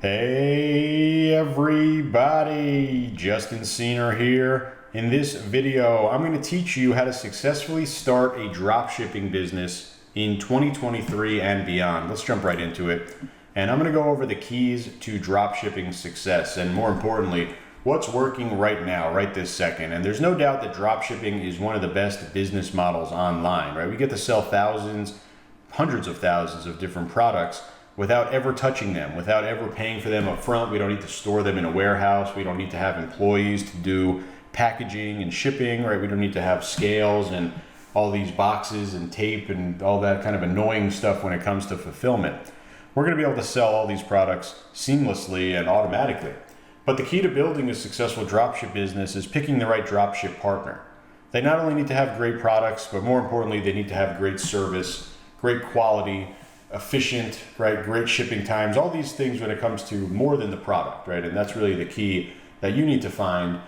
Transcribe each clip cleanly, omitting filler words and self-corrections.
Hey everybody, Justin Senior here. In this video, I'm going to teach you how to successfully start a dropshipping business in 2023 and beyond. Let's jump right into it. And I'm going to go over the keys to dropshipping success and, more importantly, what's working right now, right this second. And there's no doubt that dropshipping is one of the best business models online, right? We get to sell thousands, hundreds of thousands of different products without ever touching them, without ever paying for them up front. We don't need to store them in a warehouse. We don't need to have employees to do packaging and shipping, right? We don't need to have scales and all these boxes and tape and all that kind of annoying stuff when it comes to fulfillment. We're gonna be able to sell all these products seamlessly and automatically. But the key to building a successful dropship business is picking the right dropship partner. They not only need to have great products, but more importantly, they need to have great service, great quality, efficient, right? Great shipping times, all these things when it comes to more than the product, right? And that's really the key that you need to find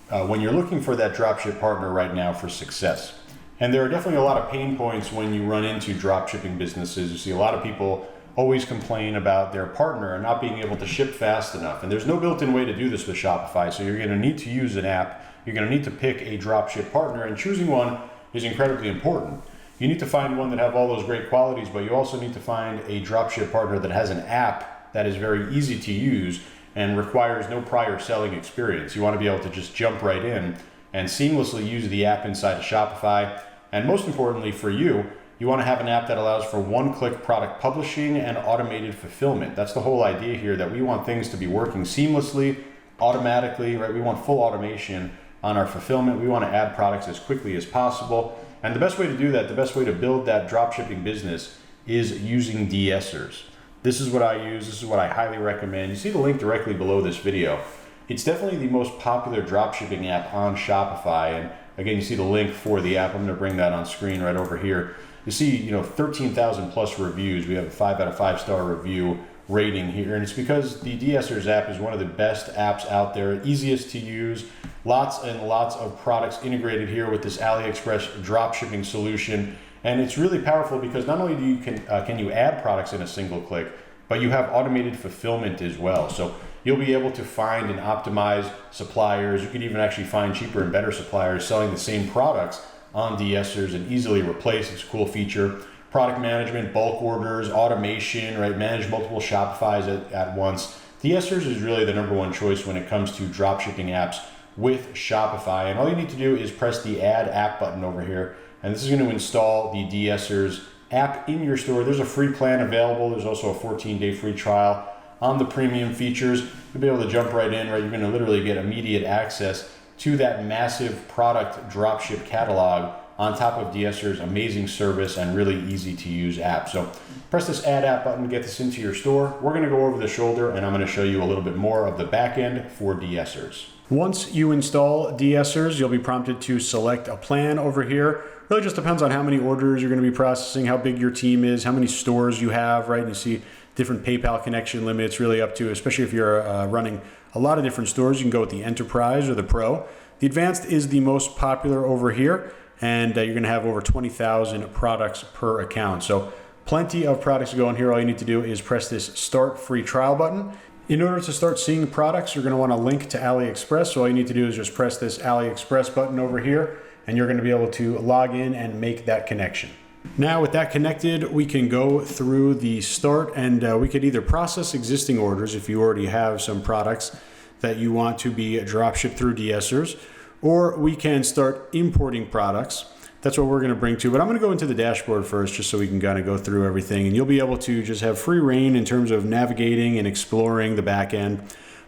when you're looking for that dropship partner right now for success. And there are definitely a lot of pain points when you run into dropshipping businesses. You see a lot of people always complain about their partner and not being able to ship fast enough. And there's no built-in way to do this with Shopify. So you're gonna need to use an app. You're gonna need to pick a dropship partner, and choosing one is incredibly important. You need to find one that have all those great qualities, but you also need to find a dropship partner that has an app that is very easy to use and requires no prior selling experience. You want to be able to just jump right in and seamlessly use the app inside of Shopify. And most importantly for you, you want to have an app that allows for one-click product publishing and automated fulfillment. That's the whole idea here, that we want things to be working seamlessly, automatically, right? We want full automation on our fulfillment. We want to add products as quickly as possible. And the best way to do that, the best way to build that dropshipping business is using de-essers. This is what I use. This is what I highly recommend. You see the link directly below this video. It's definitely the most popular dropshipping app on Shopify. And again, you see the link for the app. I'm going to bring that on screen right over here. You see, 13,000 plus reviews. We have a 5 out of 5 star review rating here, and it's because the de-essers app is one of the best apps out there, easiest to use, lots and lots of products integrated here with this AliExpress dropshipping solution. And it's really powerful because not only can you add products in a single click, but you have automated fulfillment as well. So you'll be able to find and optimize suppliers. You could even actually find cheaper and better suppliers selling the same products on de-essers and easily replace. It's a cool feature. Product management, bulk orders, automation, right? Manage multiple Shopifys at once. de-essers is really the #1 choice when it comes to dropshipping apps with Shopify. And all you need to do is press the Add App button over here. And this is going to install the de-essers app in your store. There's a free plan available. There's also a 14-day free trial on the premium features. You'll be able to jump right in, right? You're going to literally get immediate access to that massive product dropship catalog on top of de-essers' amazing service and really easy to use app. So press this Add App button to get this into your store. We're gonna go over the shoulder and I'm gonna show you a little bit more of the back end for de-essers. Once you install de-essers, you'll be prompted to select a plan over here. Really just depends on how many orders you're gonna be processing, how big your team is, how many stores you have, right? And you see different PayPal connection limits, really up to, especially if you're running a lot of different stores, you can go with the Enterprise or the Pro. The Advanced is the most popular over here, and you're gonna have over 20,000 products per account. So plenty of products to go in here. All you need to do is press this Start Free Trial button. In order to start seeing products, you're gonna wanna link to AliExpress. So all you need to do is just press this AliExpress button over here, and you're gonna be able to log in and make that connection. Now with that connected, we can go through the start, and we could either process existing orders if you already have some products that you want to be dropshipped through de-essers, or we can start importing products. That's what we're gonna bring to, but I'm gonna go into the dashboard first just so we can kind of go through everything, and you'll be able to just have free reign in terms of navigating and exploring the back end.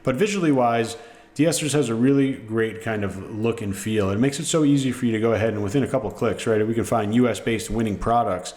But visually wise, de-essers has a really great kind of look and feel. It makes it so easy for you to go ahead and within a couple of clicks, right, we can find US-based winning products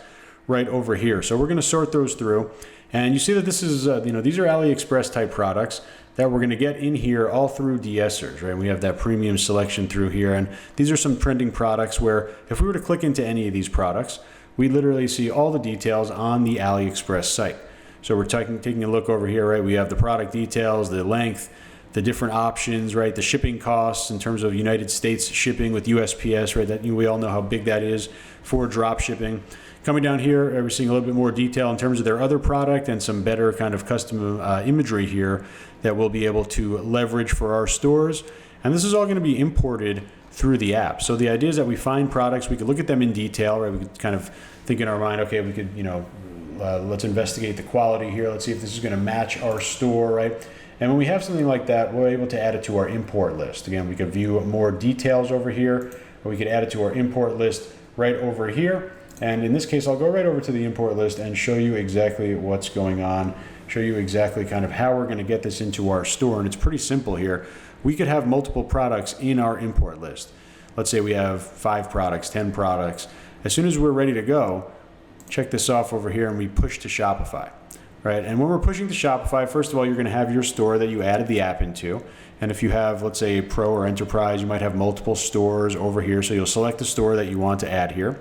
right over here. So we're gonna sort those through, and you see that this is, these are AliExpress type products that we're gonna get in here all through de-essers, right? We have that premium selection through here, and these are some trending products where if we were to click into any of these products, we literally see all the details on the AliExpress site. So we're taking a look over here, right? We have the product details, the length, the different options, right? The shipping costs in terms of United States shipping with USPS, right? That we all know how big that is for drop shipping. Coming down here, we're seeing a little bit more detail in terms of their other product and some better kind of custom imagery here that we'll be able to leverage for our stores. And this is all going to be imported through the app. So the idea is that we find products, we could look at them in detail, right? We could kind of think in our mind, okay, we could, let's investigate the quality here. Let's see if this is going to match our store, right? And when we have something like that, we're able to add it to our import list. Again, we could view more details over here, or we could add it to our import list right over here. And in this case, I'll go right over to the import list and show you exactly what's going on, show you exactly kind of how we're going to get this into our store. And it's pretty simple here. We could have multiple products in our import list. Let's say we have 5 products, 10 products. As soon as we're ready to go, check this off over here and we push to Shopify, right? And when we're pushing to Shopify, first of all, you're going to have your store that you added the app into. And if you have, let's say, Pro or Enterprise, you might have multiple stores over here. So you'll select the store that you want to add here.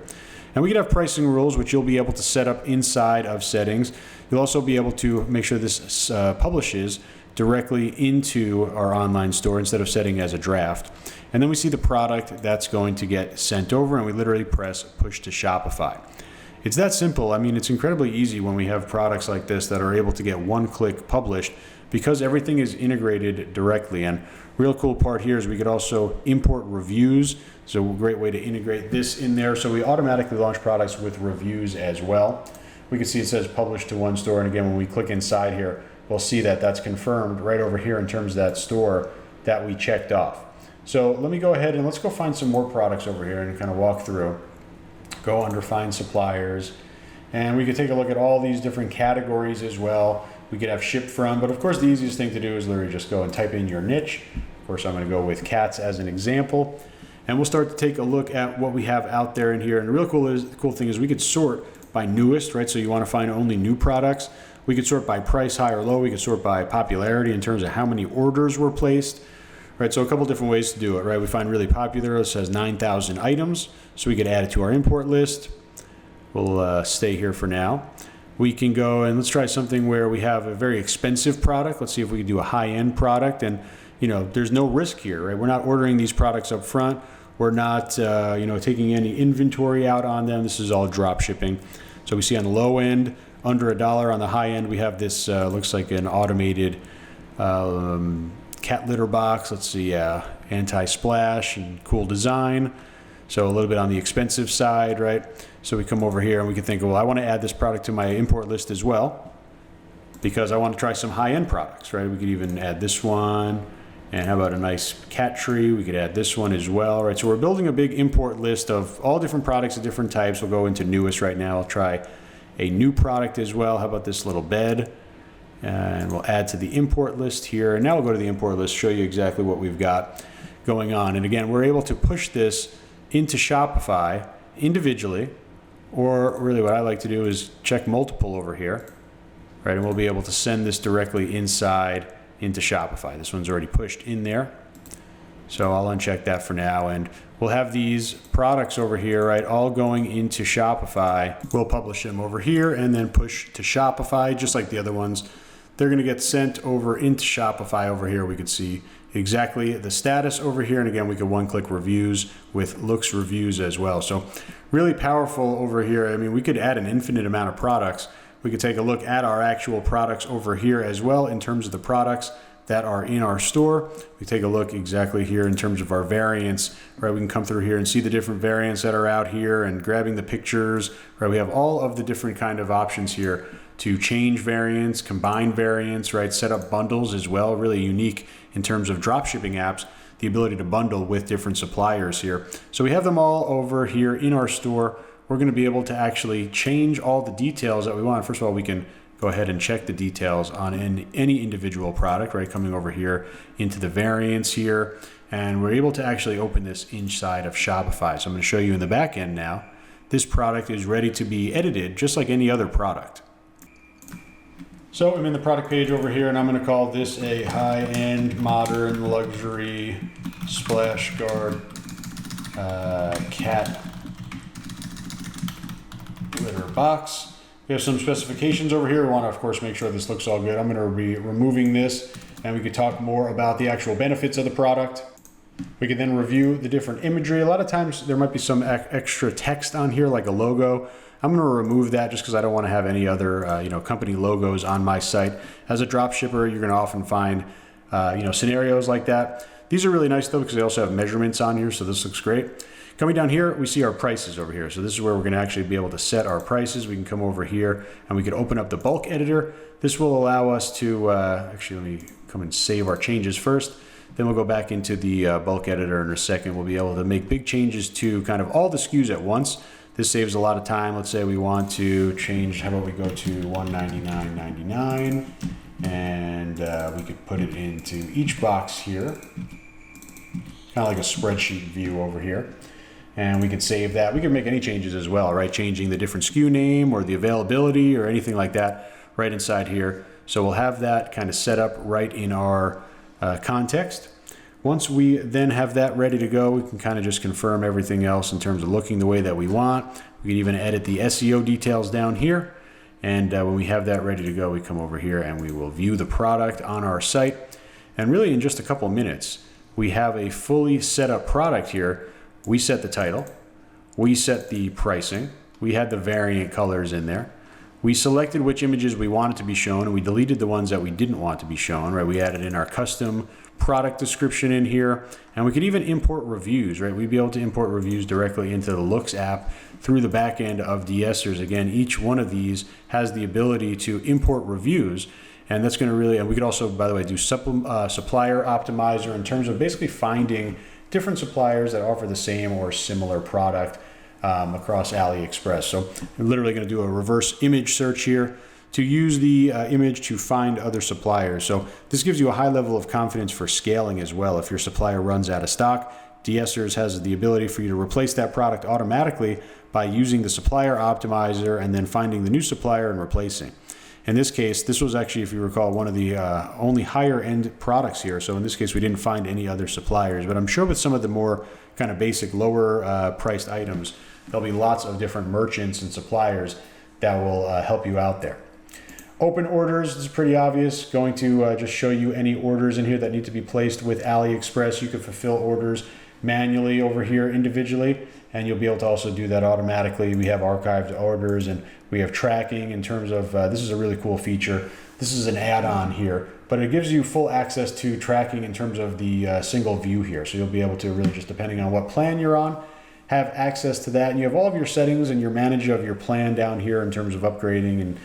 And we could have pricing rules, which you'll be able to set up inside of settings. You'll also be able to make sure this publishes directly into our online store instead of setting as a draft. And then we see the product that's going to get sent over, and we literally press push to Shopify. It's that simple. I mean, it's incredibly easy when we have products like this that are able to get one-click published because everything is integrated directly. And real cool part here is we could also import reviews. So a great way to integrate this in there. So we automatically launch products with reviews as well. We can see it says published to one store. And again, when we click inside here, we'll see that that's confirmed right over here in terms of that store that we checked off. So let me go ahead and let's go find some more products over here and kind of walk through. Go under find suppliers. And we could take a look at all these different categories as well. We could have ship from, but of course the easiest thing to do is literally just go and type in your niche. Of course, I'm going to go with cats as an example. And we'll start to take a look at what we have out there in here. And the real cool thing is we could sort by newest, right? So you want to find only new products. We could sort by price, high or low. We could sort by popularity in terms of how many orders were placed, right? So a couple different ways to do it, right? We find really popular. It says 9,000 items. So we could add it to our import list. We'll stay here for now. We can go and let's try something where we have a very expensive product. Let's see if we can do a high-end product. And there's no risk here, right? We're not ordering these products up front. We're not, taking any inventory out on them. This is all drop shipping. So we see on the low end, under $1. On the high end, we have this, looks like an automated cat litter box. Let's see, anti-splash and cool design. So a little bit on the expensive side, right? So we come over here and we can think, well, I want to add this product to my import list as well because I want to try some high-end products, right? We could even add this one. And how about a nice cat tree? We could add this one as well, right? So we're building a big import list of all different products of different types. We'll go into newest right now. I'll try a new product as well. How about this little bed? And we'll add to the import list here. And now we'll go to the import list, show you exactly what we've got going on. And again, we're able to push this into Shopify individually, or really what I like to do is check multiple over here, right? And we'll be able to send this directly inside into Shopify. This one's already pushed in there. So I'll uncheck that for now. And we'll have these products over here, right, all going into Shopify. We'll publish them over here and then push to Shopify, just like the other ones. They're going to get sent over into Shopify over here. We could see exactly the status over here. And again, we could one-click reviews with looks reviews as well. So really powerful over here. I mean, we could add an infinite amount of products. We could take a look at our actual products over here as well in terms of the products that are in our store. We take a look exactly here in terms of our variants, right? We can come through here and see the different variants that are out here and grabbing the pictures, right? We have all of the different kind of options here to change variants, combine variants, right? Set up bundles as well, really unique in terms of drop shipping apps, the ability to bundle with different suppliers here. So we have them all over here in our store. We're going to be able to actually change all the details that we want. First of all, we can go ahead and check the details on any individual product, right? Coming over here into the variants here, and we're able to actually open this inside of Shopify. So I'm going to show you in the back end now. This product is ready to be edited just like any other product. So I'm in the product page over here, and I'm going to call this a high-end modern luxury splash guard cat litter box. We have some specifications over here. We want to, of course, make sure this looks all good. I'm going to be removing this and we could talk more about the actual benefits of the product. We can then review the different imagery. A lot of times there might be some extra text on here, like a logo. I'm going to remove that just because I don't want to have any other company logos on my site. As a drop shipper, you're going to often find scenarios like that. These are really nice though because they also have measurements on here, so this looks great. Coming down here, we see our prices over here. So this is where we're going to actually be able to set our prices. We can come over here and we can open up the bulk editor. This will allow us to, actually let me come and save our changes first. Then we'll go back into the bulk editor in a second. We'll be able to make big changes to kind of all the SKUs at once. This saves a lot of time. Let's say we want to change, how about we go to $199.99 and we could put it into each box here. Kind of like a spreadsheet view over here. And we can save that. We can make any changes as well, right? Changing the different SKU name or the availability or anything like that right inside here. So we'll have that kind of set up right in our context. Once we then have that ready to go, we can kind of just confirm everything else in terms of looking the way that we want. We can even edit the SEO details down here. And when we have that ready to go, we come over here and we will view the product on our site. And really in just a couple of minutes, we have a fully set up product here. We set the title, we set the pricing, we had the variant colors in there. We selected which images we wanted to be shown and we deleted the ones that we didn't want to be shown, right? We added in our custom product description in here, and we could even import reviews, right? We'd be able to import reviews directly into the Loox app through the back end of De-Essers. Again, each one of these has the ability to import reviews, and that's going to really, and we could also, by the way, do supplier optimizer in terms of basically finding different suppliers that offer the same or similar product across AliExpress. So we're literally going to do a reverse image search here to use the image to find other suppliers. So this gives you a high level of confidence for scaling as well. If your supplier runs out of stock, De-Essers has the ability for you to replace that product automatically by using the supplier optimizer and then finding the new supplier and replacing. In this case, this was actually, if you recall, one of the only higher end products here. So in this case, we didn't find any other suppliers, but I'm sure with some of the more kind of basic lower priced items, there'll be lots of different merchants and suppliers that will help you out there. Open orders, this is pretty obvious. Going to just show you any orders in here that need to be placed with AliExpress. You can fulfill orders manually over here individually, and you'll be able to also do that automatically. We have archived orders and we have tracking in terms of, this is a really cool feature. This is an add-on here, but it gives you full access to tracking in terms of the single view here. So you'll be able to really, just depending on what plan you're on, have access to that. And you have all of your settings and your manage of your plan down here in terms of upgrading and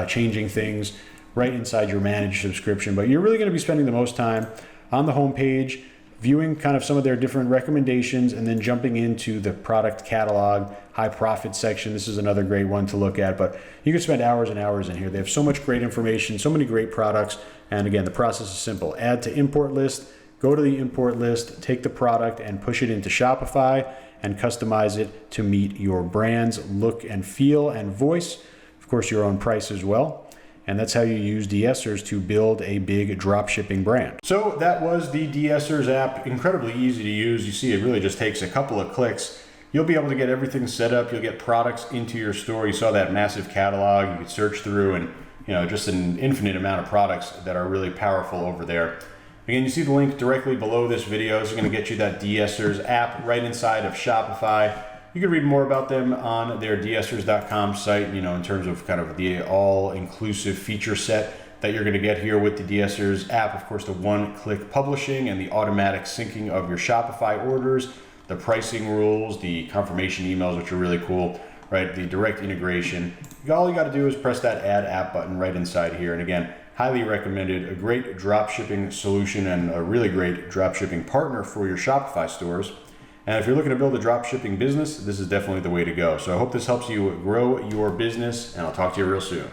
changing things right inside your managed subscription. But you're really going to be spending the most time on the home page, viewing kind of some of their different recommendations, and then jumping into the product catalog, high profit section. This is another great one to look at, but you can spend hours and hours in here. They have so much great information, so many great products. And again, the process is simple. Add to import list, go to the import list, take the product and push it into Shopify and customize it to meet your brand's look and feel and voice. Of course, your own price as well. And that's how you use De-Essers to build a big drop shipping brand. So that was the De-Essers app. Incredibly easy to use. You see, it really just takes a couple of clicks. You'll be able to get everything set up. You'll get products into your store. You saw that massive catalog. You could search through and just an infinite amount of products that are really powerful over there. Again, you see the link directly below this video. This is going to get you that De-Essers app right inside of Shopify. You can read more about them on their deessers.com site, in terms of kind of the all-inclusive feature set that you're going to get here with the De-Essers app. Of course, the one-click publishing and the automatic syncing of your Shopify orders, the pricing rules, the confirmation emails, which are really cool, right? The direct integration. All you got to do is press that Add App button right inside here. And again, highly recommended, a great drop shipping solution and a really great drop shipping partner for your Shopify stores. And if you're looking to build a drop shipping business, this is definitely the way to go. So I hope this helps you grow your business, and I'll talk to you real soon.